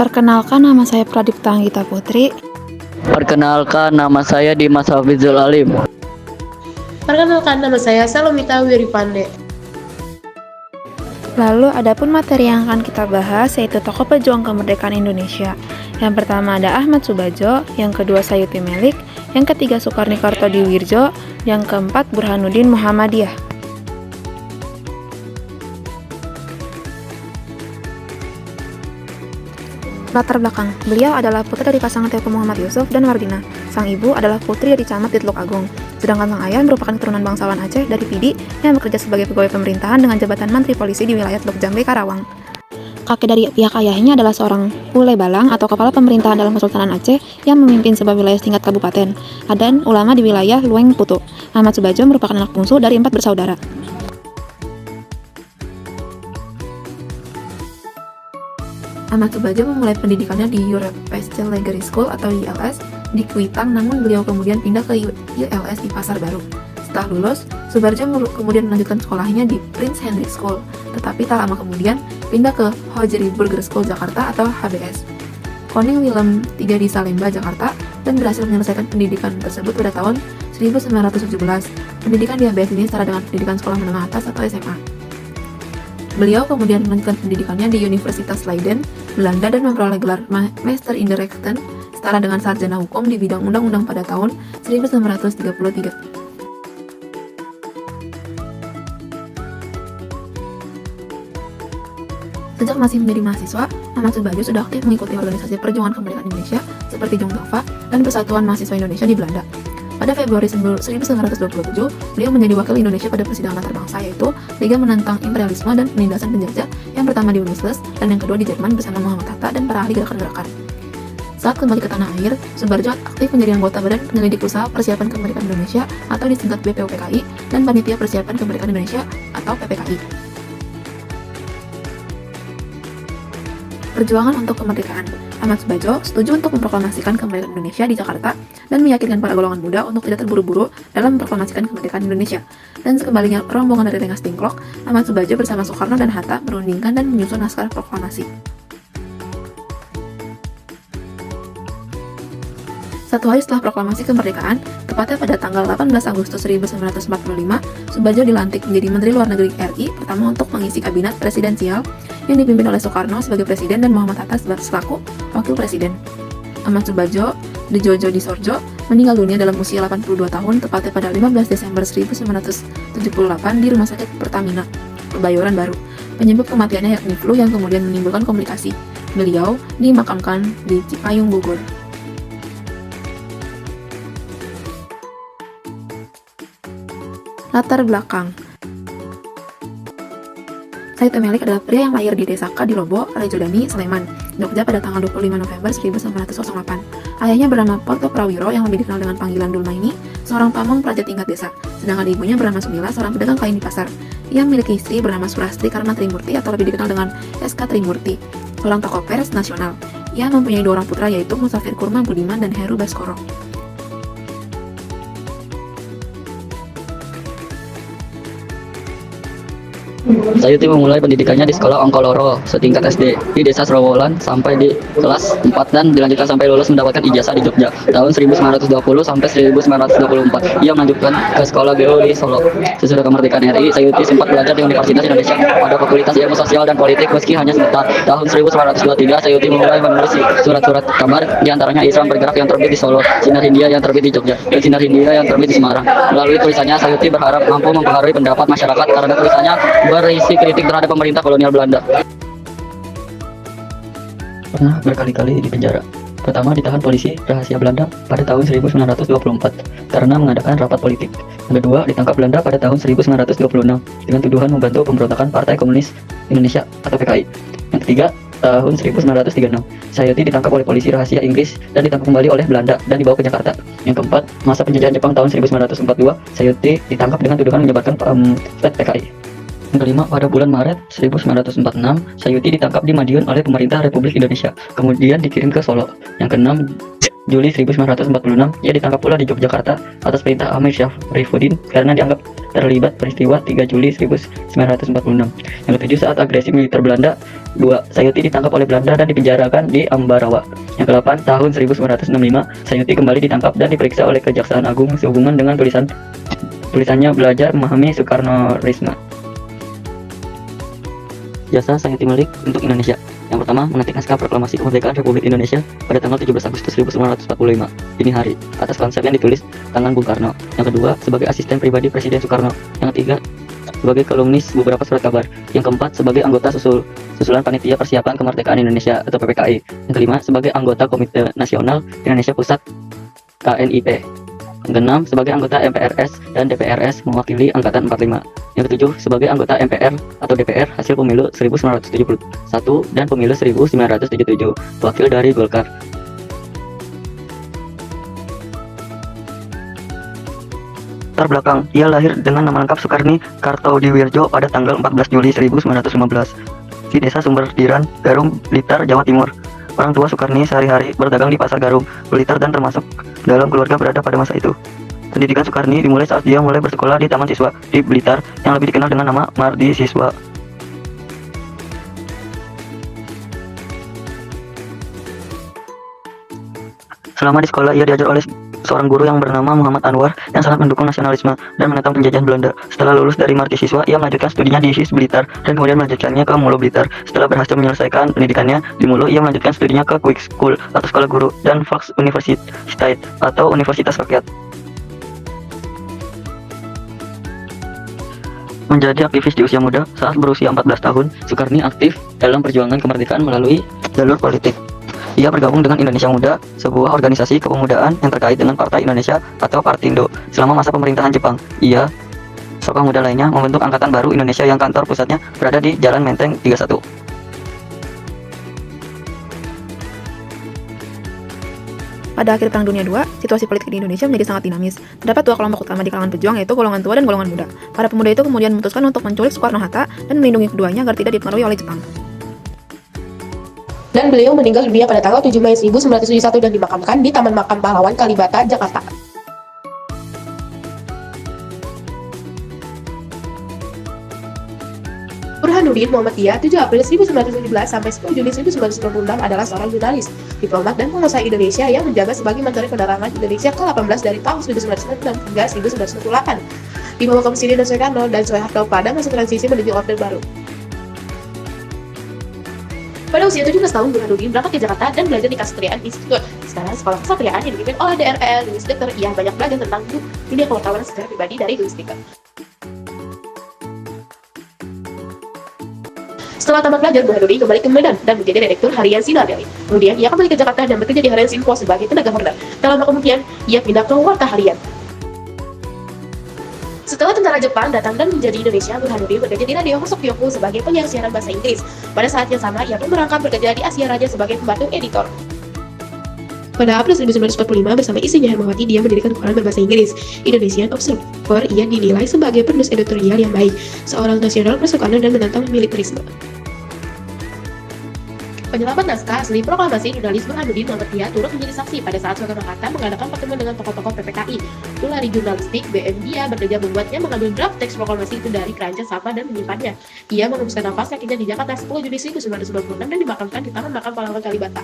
Perkenalkan, nama saya Pradipta Anggita Putri. Perkenalkan, nama saya Dimas Hafizul Alim. Perkenalkan, nama saya Salomita Wiripande. Lalu adapun materi yang akan kita bahas yaitu tokoh pejuang kemerdekaan Indonesia. Yang pertama ada Ahmad Subadjo, yang kedua Sayuti Melik, yang ketiga Sukarni Kartodiwirjo, yang keempat Burhanuddin Muhammadiyah. Latar belakang, beliau adalah putri dari pasangan Teuku Muhammad Yusuf dan Wardina. Sang ibu adalah putri dari camat di Teluk Agung. Sedangkan sang ayah merupakan keturunan bangsawan Aceh dari Pidi yang bekerja sebagai pegawai pemerintahan dengan jabatan Mantri Polisi di wilayah Teluk Jambe, Karawang. Kakek dari pihak ayahnya adalah seorang Ule Balang atau kepala pemerintahan dalam Kesultanan Aceh yang memimpin sebuah wilayah tingkat kabupaten. Dan ulama di wilayah Lueng Putu. Ahmad Subadjo merupakan anak bungsu dari 4 bersaudara. Ahmad Subadjo memulai pendidikannya di Europese School atau ILS di Kuitang, namun beliau kemudian pindah ke ILS di Pasar Baru. Setelah lulus, Subadjo kemudian melanjutkan sekolahnya di Prince Hendrik School, tetapi tak lama kemudian pindah ke Hogerie Burger School Jakarta atau HBS. Koning Willem III di Salemba, Jakarta, dan berhasil menyelesaikan pendidikan tersebut pada tahun 1917. Pendidikan di HBS ini setara dengan pendidikan sekolah menengah atas atau SMA. Beliau kemudian melanjutkan pendidikannya di Universitas Leiden, Belanda dan memperoleh gelar Master in the Rechten setara dengan sarjana hukum di bidang undang-undang pada tahun 1933. Sejak masih menjadi mahasiswa, Ahmad Subadjo sudah aktif mengikuti organisasi perjuangan kemerdekaan Indonesia seperti Jong Tova dan Persatuan Mahasiswa Indonesia di Belanda. Pada Februari 1927, beliau menjadi wakil Indonesia pada persidangan antarbangsa, yaitu Liga Menentang Imperialisme dan Penindasan Penjajah, yang pertama di Unisles dan yang kedua di Jerman bersama Muhammad Hatta dan para ahli gerakan-gerakan. Saat kembali ke tanah air, Subadjo aktif menjadi anggota Badan Penyelidik Usaha Persiapan Kemerdekaan Indonesia atau disingkat BPUPKI dan Panitia Persiapan Kemerdekaan Indonesia atau PPKI. Perjuangan untuk kemerdekaan. Ahmad Subadjo setuju untuk memproklamasikan kemerdekaan Indonesia di Jakarta dan meyakinkan para golongan muda untuk tidak terburu-buru dalam memproklamasikan kemerdekaan Indonesia. Dan sekembalinya rombongan dari Rengas Dengklok, Ahmad Subadjo bersama Soekarno dan Hatta merundingkan dan menyusun naskah proklamasi. Satu hari setelah proklamasi kemerdekaan, tepatnya pada tanggal 18 Agustus 1945, Subadjo dilantik menjadi Menteri Luar Negeri RI pertama untuk mengisi kabinet presidensial yang dipimpin oleh Soekarno sebagai presiden dan Muhammad Hatta selaku wakil presiden. Ahmad Subadjo Djojo Disorjo meninggal dunia dalam usia 82 tahun tepatnya pada 15 Desember 1978 di Rumah Sakit Pertamina, Kebayoran Baru. Penyebab kematiannya yakni flu yang kemudian menimbulkan komplikasi. Beliau dimakamkan di Cipayung, Bogor. Latar belakang. Sayuti Melik adalah pria yang lahir di Desa Kadilobo, Rejodani, Sleman, Jogja pada tanggal 25 November 1908. Ayahnya bernama Porto Prawiro yang lebih dikenal dengan panggilan Dulmaini, seorang pamong praja tingkat desa. Sedangkan ibunya bernama Sumila, seorang pedagang kain di pasar. Ia memiliki istri bernama Surastri Karna Trimurti atau lebih dikenal dengan SK Trimurti, seorang tokoh pers nasional. Ia mempunyai 2 orang putra yaitu Musafir Kurma Budiman dan Heru Baskoro. Sayuti memulai pendidikannya di sekolah Ongkoloro setingkat SD di Desa Srowolan sampai di kelas 4 dan dilanjutkan sampai lulus mendapatkan ijazah di Jogja tahun 1920 sampai 1924. Ia melanjutkan ke sekolah GU di Solo. Sesudah kemerdekaan RI, Sayuti sempat belajar di Universitas Indonesia pada Fakultas Ilmu Sosial dan Politik meski hanya sebentar. Tahun 1923, Sayuti mulai menulis surat-surat kabar, diantaranya Islam Bergerak yang terbit di Solo, Sinar Hindia yang terbit di Jogja, dan Sinar Hindia yang terbit di Semarang. Melalui tulisannya, Sayuti berharap mampu mempengaruhi pendapat masyarakat karena tulisannya berisi kritik terhadap pemerintah kolonial Belanda. Pernah berkali-kali di penjara. Pertama ditahan polisi rahasia Belanda pada tahun 1924 karena mengadakan rapat politik. Yang kedua ditangkap Belanda pada tahun 1926 dengan tuduhan membantu pemberontakan Partai Komunis Indonesia atau PKI. Yang ketiga, tahun 1936, Sayuti ditangkap oleh polisi rahasia Inggris dan ditangkap kembali oleh Belanda dan dibawa ke Jakarta. Yang keempat, masa penjajahan Jepang tahun 1942, Sayuti ditangkap dengan tuduhan menyebarkan pamflet PKI. Yang kelima, pada bulan Maret 1946, Sayuti ditangkap di Madiun oleh pemerintah Republik Indonesia, kemudian dikirim ke Solo. Yang keenam, Juli 1946, ia ditangkap pula di Yogyakarta atas perintah Amir Syarifuddin karena dianggap terlibat peristiwa 3 Juli 1946. Yang ketujuh, saat agresi militer Belanda, Sayuti ditangkap oleh Belanda dan dipenjarakan di Ambarawa. Yang ke-8, tahun 1965, Sayuti kembali ditangkap dan diperiksa oleh Kejaksaan Agung sehubungan dengan tulisannya Belajar Memahami Soekarnoisme. Jasa Sayuti Malik untuk Indonesia. Yang pertama, mengetik naskah Proklamasi Kemerdekaan Republik Indonesia pada tanggal 17 Agustus 1945 dini hari atas konsep yang ditulis tangan Bung Karno. Yang kedua, sebagai asisten pribadi Presiden Soekarno. Yang ketiga, sebagai kolumnis beberapa surat kabar. Yang keempat, sebagai anggota susulan Panitia Persiapan Kemerdekaan Indonesia atau PPKI. Yang kelima, sebagai anggota Komite Nasional Indonesia Pusat KNIP. Yang keenam, sebagai anggota MPRS dan DPRS mewakili Angkatan 45. Yang ketujuh, sebagai anggota MPR atau DPR hasil pemilu 1971 dan pemilu 1977, wakil dari Golkar. Latar belakang, ia lahir dengan nama lengkap Soekarni Kartodiwirjo pada tanggal 14 Juli 1915 di Desa Sumberdiran, Garum, Blitar, Jawa Timur. Orang tua Soekarni sehari-hari berdagang di Pasar Garum, Blitar, dan termasuk dalam keluarga berada pada masa itu. Pendidikan Soekarni dimulai saat dia mulai bersekolah di Taman Siswa di Blitar yang lebih dikenal dengan nama Mardi Siswa. Selama di sekolah, ia diajar oleh seorang guru yang bernama Muhammad Anwar yang sangat mendukung nasionalisme dan menentang penjajahan Belanda. Setelah lulus dari Mardi Siswa, ia melanjutkan studinya di SIS Blitar dan kemudian melanjutkannya ke Mulu Blitar. Setelah berhasil menyelesaikan pendidikannya di Mulu, ia melanjutkan studinya ke Quick School atau Sekolah Guru dan Volksuniversiteit atau Universitas Rakyat. Menjadi aktivis di usia muda, saat berusia 14 tahun, Soekarni aktif dalam perjuangan kemerdekaan melalui jalur politik. Ia bergabung dengan Indonesia Muda, sebuah organisasi kepemudaan yang terkait dengan Partai Indonesia atau Partindo. Selama masa pemerintahan Jepang, ia serta muda lainnya membentuk Angkatan Baru Indonesia yang kantor pusatnya berada di Jalan Menteng 31. Pada akhir Perang Dunia II, situasi politik di Indonesia menjadi sangat dinamis. Terdapat dua kelompok utama di kalangan pejuang, yaitu golongan tua dan golongan muda. Para pemuda itu kemudian memutuskan untuk menculik Soekarno-Hatta dan melindungi keduanya agar tidak dipengaruhi oleh Jepang. Dan beliau meninggal dunia pada tanggal 7 Mei 1971 dan dimakamkan di Taman Makam Pahlawan Kalibata, Jakarta. Burhanuddin Muhammadiyah 7 April 1917 sampai 10 Juli 1996 adalah seorang jurnalis, diplomat dan pengusaha Indonesia yang menjabat sebagai Menteri Penerangan Indonesia ke-18 dari tahun 1996 hingga 1998 di bawah Komisi dan Soekarno dan Soeharto pada masa transisi menuju Orde Baru. Pada usia 17 tahun, Burhanuddin berangkat ke Jakarta dan belajar di Kesatriaan Institute. Sekarang sekolah kesatriaan yang dipimpin oleh DRL Louis Dekker. Ia banyak belajar tentang dunia kewartawanan secara pribadi dari Louis Dekker. Setelah tamat belajar, Burhanuddin kembali ke Medan dan menjadi redaktur harian Sinar Daily. Kemudian ia kembali ke Jakarta dan bekerja di harian Sinpo sebagai tenaga honorer. Tak lama kemudian, ia pindah ke Warta Harian. Setelah tentara Jepang datang dan menjadi Indonesia, Burhanuddin bekerja di Radio Hosokyoku sebagai penyiar siaran bahasa Inggris. Pada saat yang sama, ia pun berangkat bekerja di Asia Raja sebagai pembantu editor. Pada April 1945, bersama istrinya Hermawati, dia mendirikan koran berbahasa Inggris, Indonesian Observer. Ia dinilai sebagai penulis editorial yang baik, seorang nasional persukanan dan menentang militerisme. Penyelamat naskah asli proklamasi jurnalis Burhanuddin Muhammadiyah turut menjadi saksi pada saat Soekarno-Hatta mengadakan pertemuan dengan tokoh-tokoh PPKI. Tulari jurnalistik BM dia bekerja membuatnya mengambil draft teks proklamasi itu dari keranjang sampah dan menyimpannya. Ia mengembuskan nafas kakinya di Jakarta 10 Juni 1996 dan dimakamkan di Taman Makam Pahlawan Kalibata.